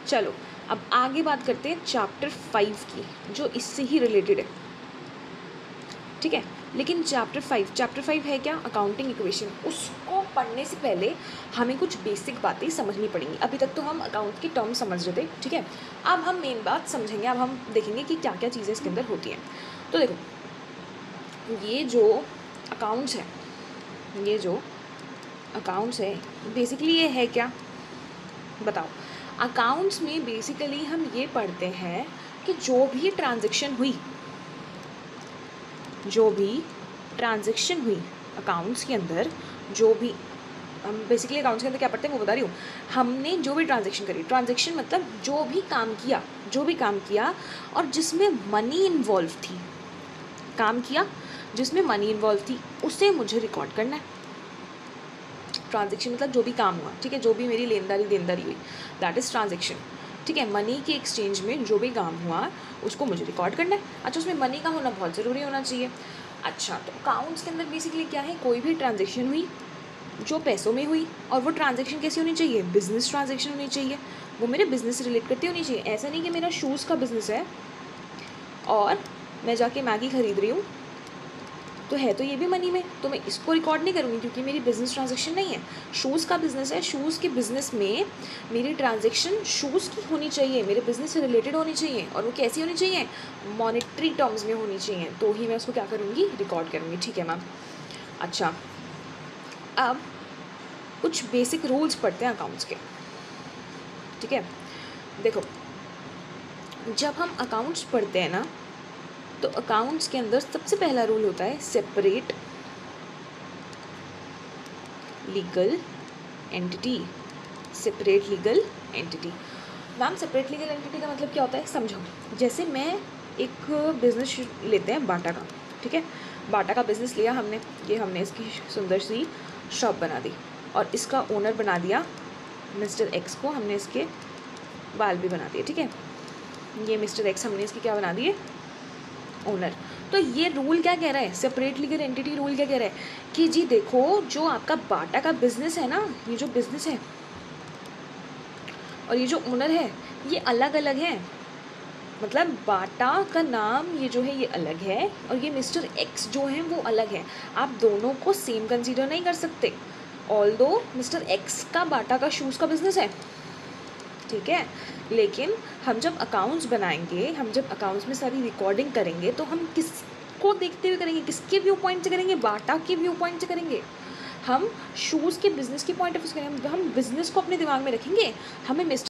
चलो अब आगे बात करते हैं चैप्टर 5 की, जो इससे ही रिलेटेड है, ठीक है। लेकिन चैप्टर 5 है क्या, अकाउंटिंग इक्वेशन। उसको पढ़ने से पहले हमें कुछ बेसिक बातें समझनी पड़ेंगी। अभी तक तो हम अकाउंट की टर्म समझ रहे थे, ठीक है। अब हम मेन बात समझेंगे, अब हम देखेंगे कि क्या क्या चीज़ें इसके अंदर होती हैं। तो देखो, ये जो अकाउंट्स है बेसिकली ये है क्या, बताओ। अकाउंट्स में बेसिकली हम ये पढ़ते हैं कि जो भी ट्रांजैक्शन हुई अकाउंट्स के अंदर, जो भी हम बेसिकली अकाउंट्स के अंदर क्या पढ़ते हैं वो बता रही हूँ। हमने जो भी ट्रांजैक्शन करी, ट्रांजैक्शन मतलब जो भी काम किया और जिसमें मनी इन्वॉल्व थी, जिसमें मनी इन्वॉल्व थी, उसे मुझे रिकॉर्ड करना है। ट्रांजैक्शन मतलब जो भी काम हुआ, ठीक है, जो भी मेरी देनदारी हुई, दैट इज़ ट्रांजैक्शन, ठीक है। मनी के एक्सचेंज में जो भी काम हुआ उसको मुझे रिकॉर्ड करना है। अच्छा, उसमें मनी का होना बहुत ज़रूरी होना चाहिए। अच्छा, तो अकाउंट्स के अंदर बेसिकली क्या है, कोई भी ट्रांजैक्शन हुई जो पैसों में हुई, और वो ट्रांजैक्शन कैसी होनी चाहिए, बिजनेस ट्रांजैक्शन होनी चाहिए, वो मेरे बिजनेस से रिलेट करती होनी चाहिए। ऐसा नहीं कि मेरा शूज़ का बिज़नेस है और मैं जाके मैगी ख़रीद रही हूँ, तो है तो ये भी मनी में, तो मैं इसको रिकॉर्ड नहीं करूँगी क्योंकि मेरी बिज़नेस ट्रांजैक्शन नहीं है। शूज़ का बिज़नेस है, शूज़ के बिज़नेस में मेरी ट्रांजैक्शन शूज़ की होनी चाहिए, मेरे बिज़नेस से रिलेटेड होनी चाहिए, और वो कैसी होनी चाहिए, मॉनेटरी टर्म्स में होनी चाहिए, तो ही मैं उसको क्या करूँगी, रिकॉर्ड करूँगी, ठीक है मैम। अच्छा, अब कुछ बेसिक रूल्स पढ़ते हैं अकाउंट्स के, ठीक है। देखो, जब हम अकाउंट्स पढ़ते हैं ना, तो अकाउंट्स के अंदर सबसे पहला रूल होता है separate legal entity. Ma'am, separate legal entity का मतलब क्या होता है, समझो। जैसे मैं एक बिज़नेस लेते हैं बाटा का, ठीक है। बाटा का बिज़नेस लिया हमने, ये हमने इसकी सुंदर सी शॉप बना दी और इसका ओनर बना दिया मिस्टर एक्स को, हमने इसके बाल भी बना दिए, ठीक है। ये मिस्टर एक्स, हमने इसके क्या बना दिए, ओनर। तो ये रूल क्या कह रहा है, सेपरेट लीगल एंटिटी रूल क्या कह रहा है कि जी देखो, जो आपका बाटा का बिज़नेस है ना, ये जो बिज़नेस है और ये जो ओनर है, ये अलग अलग हैं। मतलब बाटा का नाम ये जो है ये अलग है, और ये मिस्टर एक्स जो है वो अलग है। आप दोनों को सेम कंसीडर नहीं कर सकते। ऑल्दो मिस्टर एक्स का बाटा का शूज़ का बिज़नेस है, ठीक है, लेकिन हम जब अकाउंट्स बनाएंगे, हम जब अकाउंट्स में सारी रिकॉर्डिंग करेंगे, तो हम किसको देखते हुए करेंगे, किसके व्यू पॉइंट से करेंगे, बाटा के व्यू पॉइंट से करेंगे। हम शूज़ के बिज़नेस के पॉइंट ऑफ व्यू से करेंगे, हम बिज़नेस को अपने दिमाग में रखेंगे, हमें मिस्टर